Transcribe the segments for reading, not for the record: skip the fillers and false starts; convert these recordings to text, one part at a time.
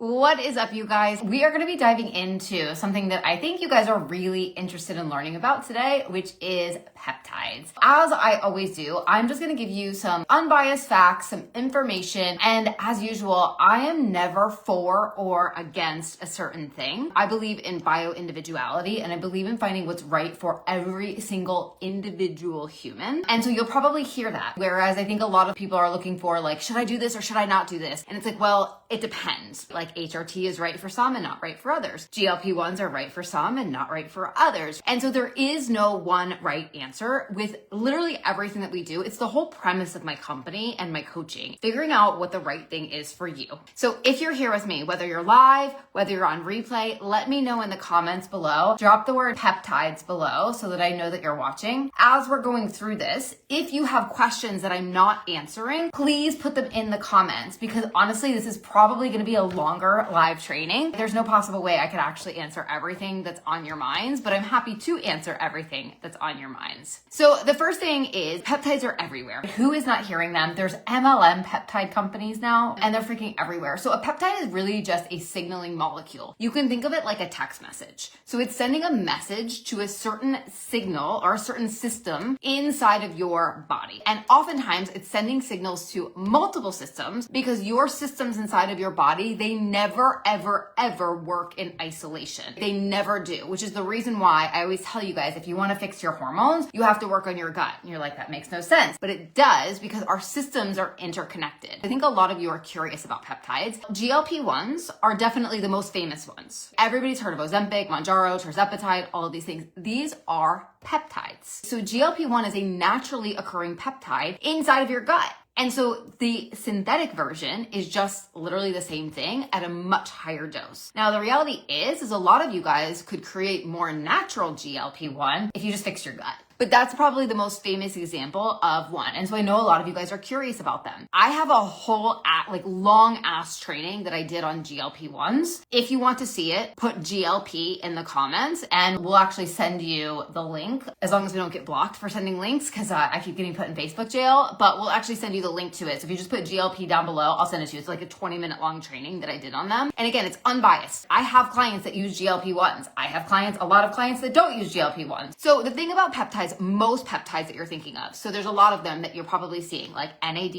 What is up, you guys? We are going to be diving into something that I think you guys are really interested in learning about today, which is peptides. As I always do, I'm just going to give you some unbiased facts, some information, and as usual, I am never for or against a certain thing. I believe in bio-individuality, and I believe in finding what's right for every single individual human. And so you'll probably hear that. Whereas I think a lot of people are looking for, like, should I do this or should I not do this? And it's like, well, it depends. Like, HRT is right for some and not right for others. GLP-1s are right for some and not right for others. And so there is no one right answer with literally everything that we do. It's the whole premise of my company and my coaching, figuring out what the right thing is for you. So if you're here with me, whether you're live, whether you're on replay, let me know in the comments below. Drop the word peptides below so that I know that you're watching. As we're going through this, if you have questions that I'm not answering, please put them in the comments, because honestly, this is probably going to be a longer live training. There's no possible way I could actually answer everything that's on your minds, but I'm happy to answer everything that's on your minds. So the first thing is peptides are everywhere. Who is not hearing them? There's MLM peptide companies now, and they're freaking everywhere. So a peptide is really just a signaling molecule. You can think of it like a text message. So it's sending a message to a certain signal or a certain system inside of your body. And oftentimes it's sending signals to multiple systems, because your systems inside of your body, they never, ever work in isolation. They never do, which is the reason why I always tell you guys, if you want to fix your hormones, you have to work on your gut. And you're like, that makes no sense. But it does, because our systems are interconnected. I think a lot of you are curious about peptides. GLP-1s are definitely the most famous ones. Everybody's heard of Ozempic, Mounjaro, tirzepatide, all of these things. These are peptides. So GLP-1 is a naturally occurring peptide inside of your gut. And so the synthetic version is just literally the same thing at a much higher dose. Now, the reality is a lot of you guys could create more natural GLP-1 if you just fix your gut. But that's probably the most famous example of one. And so I know a lot of you guys are curious about them. I have a whole long ass training that I did on GLP-1s. If you want to see it, put GLP in the comments and we'll actually send you the link, as long as we don't get blocked for sending links, because I keep getting put in Facebook jail, but we'll actually send you the link to it. So if you just put GLP down below, I'll send it to you. It's like a 20-minute long training that I did on them. And again, it's unbiased. I have clients that use GLP-1s. I have a lot of clients that don't use GLP-1s. So the thing about peptides, most peptides that you're thinking of, so there's a lot of them that you're probably seeing, like NAD+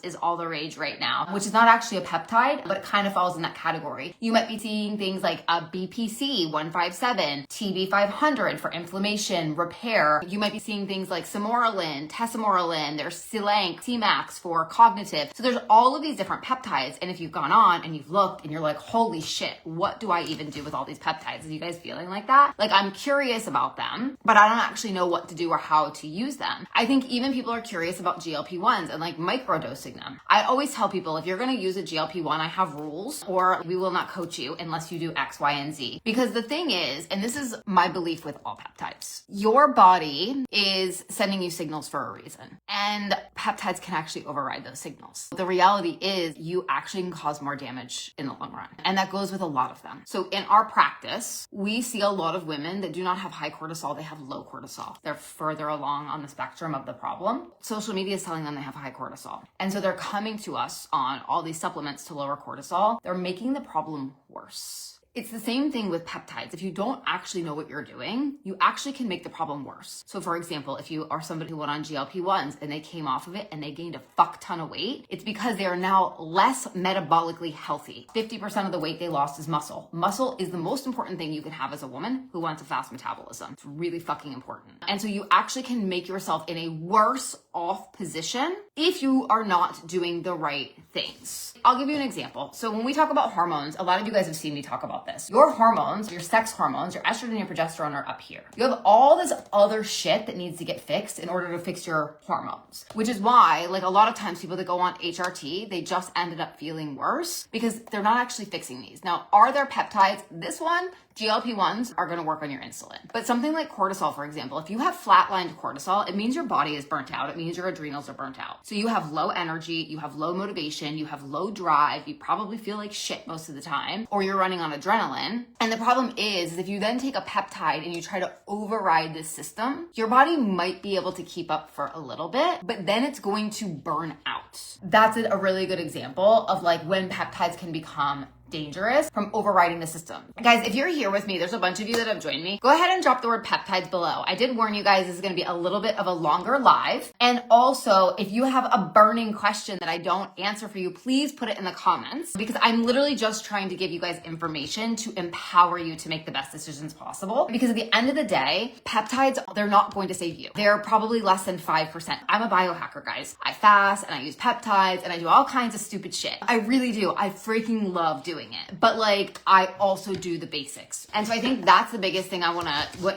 is all the rage right now, which is not actually a peptide, but it kind of falls in that category. You might be seeing things like a BPC 157, TB 500 for inflammation, repair. You might be seeing things like Samoralin, Tesamoralin, there's Cilank, C-Max for cognitive. So there's all of these different peptides, and if you've gone on and you've looked and you're like, holy shit, what do I even do with all these peptides? Are you guys feeling like that? Like, I'm curious about them, but I don't actually know what to do or how to use them. I think even people are curious about GLP-1s and like microdosing them. I always tell people, if you're going to use a GLP-1, I have rules, or we will not coach you unless you do X, Y, and Z. Because the thing is, and this is my belief with all peptides, your body is sending you signals for a reason. And peptides can actually override those signals. The reality is you actually can cause more damage in the long run. And that goes with a lot of them. So in our practice, we see a lot of women that do not have high cortisol, they have low cortisol. They're further along on the spectrum of the problem. Social media is telling them they have high cortisol. And so they're coming to us on all these supplements to lower cortisol. They're making the problem worse. It's the same thing with peptides. If you don't actually know what you're doing, you actually can make the problem worse. So for example, if you are somebody who went on GLP-1s and they came off of it and they gained a fuck ton of weight, it's because they are now less metabolically healthy. 50% of the weight they lost is muscle. Muscle is the most important thing you can have as a woman who wants a fast metabolism. It's really fucking important. And so you actually can make yourself in a worse off position if you are not doing the right things. I'll give you an example. So when we talk about hormones, a lot of you guys have seen me talk about this. Your hormones, your sex hormones, your estrogen and your progesterone are up here. You have all this other shit that needs to get fixed in order to fix your hormones, which is why, like, a lot of times people that go on HRT, they just ended up feeling worse because they're not actually fixing these. Now, are there peptides? This one, GLP-1s are going to work on your insulin. But something like cortisol, for example, if you have flatlined cortisol, it means your body is burnt out. It means your adrenals are burnt out. So you have low energy, you have low motivation, you have low drive, you probably feel like shit most of the time, or you're running on adrenaline. And the problem is if you then take a peptide and you try to override this system, your body might be able to keep up for a little bit, but then it's going to burn out. That's a really good example of like when peptides can become dangerous from overriding the system. Guys, if you're here with me, there's a bunch of you that have joined me. Go ahead and drop the word peptides below. I did warn you guys this is going to be a little bit of a longer live. And also, if you have a burning question that I don't answer for you, please put it in the comments, because I'm literally just trying to give you guys information to empower you to make the best decisions possible. Because at the end of the day, peptides, they're not going to save you. They're probably less than 5%. I'm a biohacker, guys. I fast and I use peptides and I do all kinds of stupid shit. I really do. I freaking love doing it. But like, I also do the basics. And so I think that's the biggest thing I want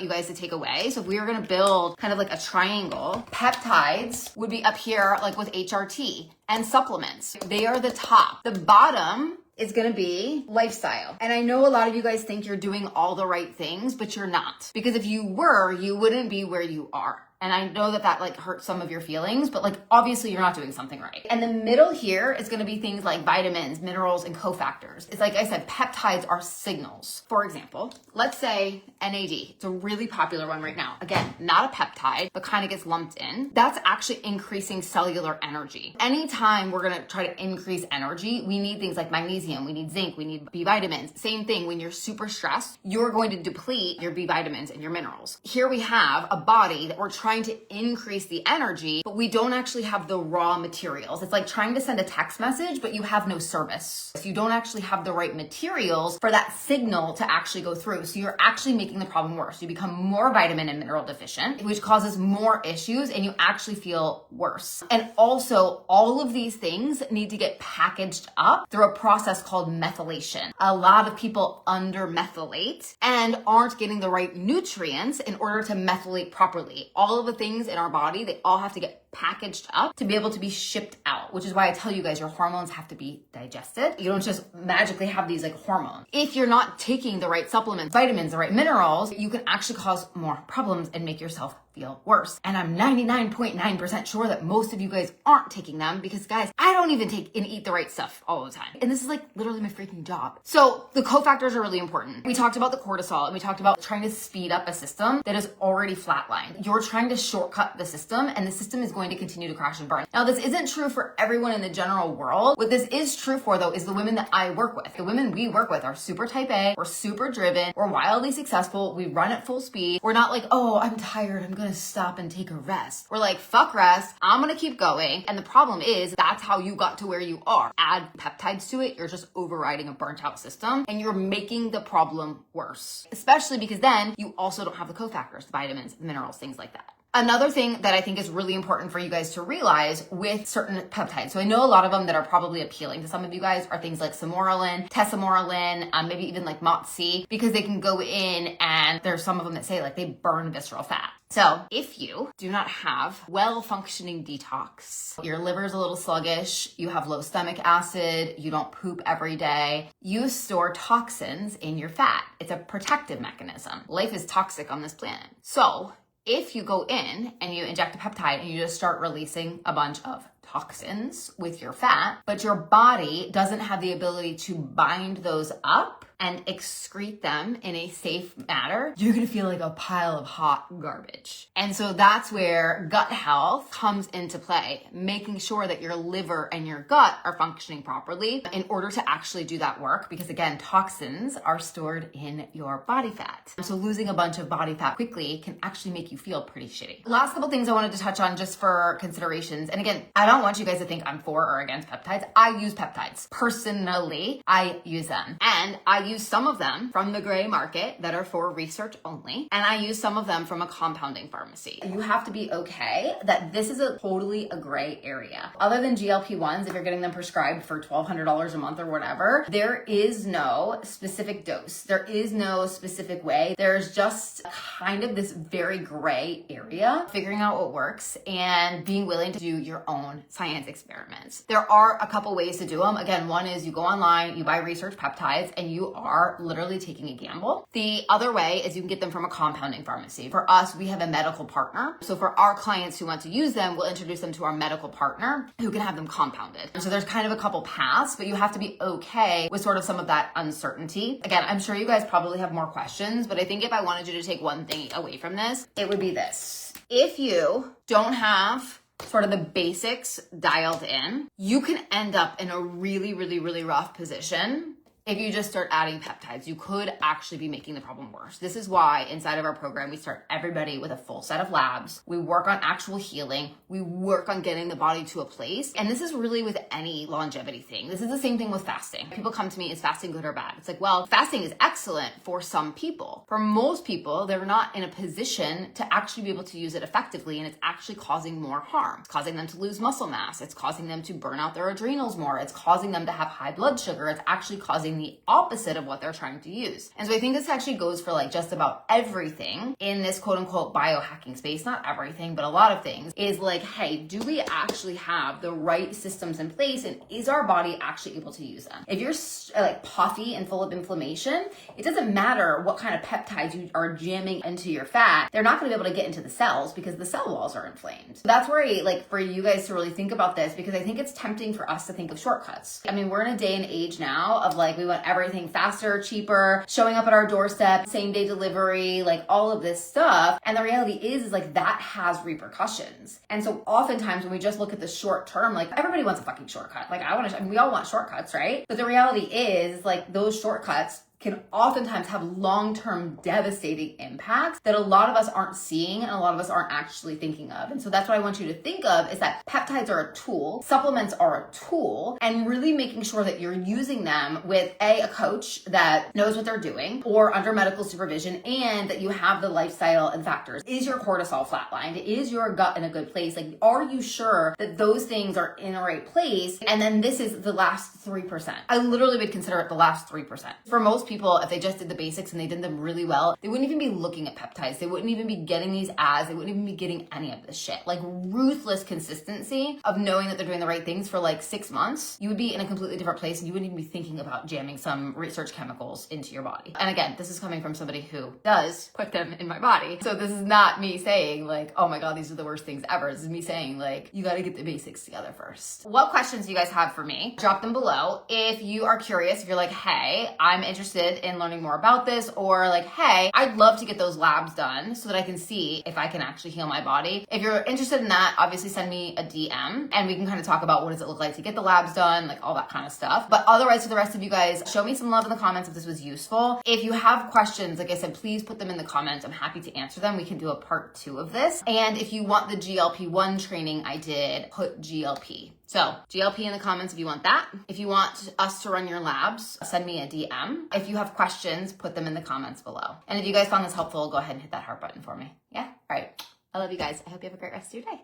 you guys to take away. So if we were going to build kind of like a triangle, peptides would be up here, like with HRT and supplements. They are the top. The bottom is going to be lifestyle. And I know a lot of you guys think you're doing all the right things, but you're not. Because if you were, you wouldn't be where you are. And I know that like hurts some of your feelings, but like obviously you're not doing something right. And the middle here is going to be things like vitamins, minerals, and cofactors. It's like I said, peptides are signals. For example, let's say NAD. It's a really popular one right now. Again, not a peptide, but kind of gets lumped in. That's actually increasing cellular energy. Anytime we're going to try to increase energy, we need things like magnesium, we need zinc, we need B vitamins. Same thing, when you're super stressed, you're going to deplete your B vitamins and your minerals. Here we have a body that we're trying to increase the energy, but we don't actually have the raw materials. It's like trying to send a text message, but you have no service. So you don't actually have the right materials for that signal to actually go through. So you're actually making the problem worse. You become more vitamin and mineral deficient, which causes more issues, and you actually feel worse. And also, all of these things need to get packaged up through a process called methylation. A lot of people under-methylate and aren't getting the right nutrients in order to methylate properly. All of the things in our body, they all have to get packaged up to be able to be shipped out, which is why I tell you guys your hormones have to be digested. You don't just magically have these like hormones. If you're not taking the right supplements, vitamins, the right minerals, you can actually cause more problems and make yourself feel worse. And I'm 99.9% sure that most of you guys aren't taking them, because guys, I don't even take and eat the right stuff all the time. And this is like literally my freaking job. So the cofactors are really important. We talked about the cortisol and we talked about trying to speed up a system that is already flatlined. You're trying to shortcut the system, and the system is going to continue to crash and burn. Now, this isn't true for everyone in the general world. What this is true for though is the women that I work with. The women we work with are super type A, we're super driven, we're wildly successful, we run at full speed. We're not like, oh, I'm tired, I'm gonna stop and take a rest. We're like, fuck rest, I'm gonna keep going. And the problem is that's how you got to where you are. Add peptides to it, you're just overriding a burnt out system, and you're making the problem worse. Especially because then you also don't have the cofactors, vitamins, minerals, things like that. Another thing that I think is really important for you guys to realize with certain peptides, so I know a lot of them that are probably appealing to some of you guys are things like samorelin, tesamorelin, maybe even like MOTS-c, because they can go in and there's some of them that say like they burn visceral fat. So if you do not have well-functioning detox, your liver is a little sluggish, you have low stomach acid, you don't poop every day, you store toxins in your fat. It's a protective mechanism. Life is toxic on this planet. So if you go in and you inject a peptide and you just start releasing a bunch of toxins with your fat, but your body doesn't have the ability to bind those up and excrete them in a safe manner, you're gonna feel like a pile of hot garbage. And so that's where gut health comes into play, making sure that your liver and your gut are functioning properly in order to actually do that work. Because again, toxins are stored in your body fat. So losing a bunch of body fat quickly can actually make you feel pretty shitty. Last couple things I wanted to touch on just for considerations. And again, I don't want you guys to think I'm for or against peptides. I use peptides. Personally, I use them. And I use some of them from the gray market that are for research only, and I use some of them from a compounding pharmacy. You have to be okay that this is totally a gray area. Other than GLP-1s, if you're getting them prescribed for $1,200 a month or whatever, there is no specific dose. There is no specific way. There's just kind of this very gray area, figuring out what works and being willing to do your own science experiments. There are a couple ways to do them. Again, one is you go online, you buy research peptides, and you are literally taking a gamble. The other way is you can get them from a compounding pharmacy. For us, we have a medical partner. So for our clients who want to use them, we'll introduce them to our medical partner who can have them compounded. And so there's kind of a couple paths, but you have to be okay with sort of some of that uncertainty. Again, I'm sure you guys probably have more questions, but I think if I wanted you to take one thing away from this, it would be this. If you don't have sort of the basics dialed in, you can end up in a really, really, really rough position If you just start adding peptides, you could actually be making the problem worse. This is why inside of our program, we start everybody with a full set of labs. We work on actual healing. We work on getting the body to a place. And this is really with any longevity thing. This is the same thing with fasting. People come to me, is fasting good or bad? It's like, well, fasting is excellent for some people. For most people, they're not in a position to actually be able to use it effectively, and it's actually causing more harm. It's causing them to lose muscle mass. It's causing them to burn out their adrenals more. It's causing them to have high blood sugar. It's actually causing the opposite of what they're trying to use. And so I think this actually goes for like just about everything in this quote unquote biohacking space, not everything, but a lot of things, is like, hey, do we actually have the right systems in place, and is our body actually able to use them? If you're like puffy and full of inflammation, it doesn't matter what kind of peptides you are jamming into your fat, they're not going to be able to get into the cells because the cell walls are inflamed. So that's where like for you guys to really think about this, because I think it's tempting for us to think of shortcuts. I mean, we're in a day and age now of like, we want everything faster, cheaper, showing up at our doorstep, same day delivery, like all of this stuff. And the reality is like that has repercussions. And so oftentimes when we just look at the short term, like everybody wants a fucking shortcut. Like we all want shortcuts, right? But the reality is like those shortcuts can oftentimes have long-term devastating impacts that a lot of us aren't seeing and a lot of us aren't actually thinking of. And so that's what I want you to think of, is that peptides are a tool, supplements are a tool, and really making sure that you're using them with a coach that knows what they're doing or under medical supervision, and that you have the lifestyle and factors. Is your cortisol flatlined? Is your gut in a good place? Like, are you sure that those things are in the right place? And then this is the last 3%. I literally would consider it the last 3%. For most people, if they just did the basics and they did them really well, they wouldn't even be looking at peptides. They wouldn't even be getting these ads. They wouldn't even be getting any of this shit. Like ruthless consistency of knowing that they're doing the right things for like 6 months, you would be in a completely different place, and you wouldn't even be thinking about jamming some research chemicals into your body. And again, this is coming from somebody who does put them in my body. So this is not me saying like, oh my God, these are the worst things ever. This is me saying like, you got to get the basics together first. What questions do you guys have for me? Drop them below. If you are curious, if you're like, hey, I'm interested in learning more about this, or like, hey, I'd love to get those labs done so that I can see if I can actually heal my body. If you're interested in that, obviously send me a DM and we can kind of talk about what does it look like to get the labs done, like all that kind of stuff. But otherwise, for the rest of you guys, show me some love in the comments if this was useful. If you have questions, like I said, please put them in the comments. I'm happy to answer them. We can do a part 2 of this. And if you want the GLP-1 training I did, put GLP. So GLP in the comments if you want that. If you want us to run your labs, send me a DM. If you have questions, put them in the comments below. And if you guys found this helpful, go ahead and hit that heart button for me. Yeah? All right. I love you guys. I hope you have a great rest of your day.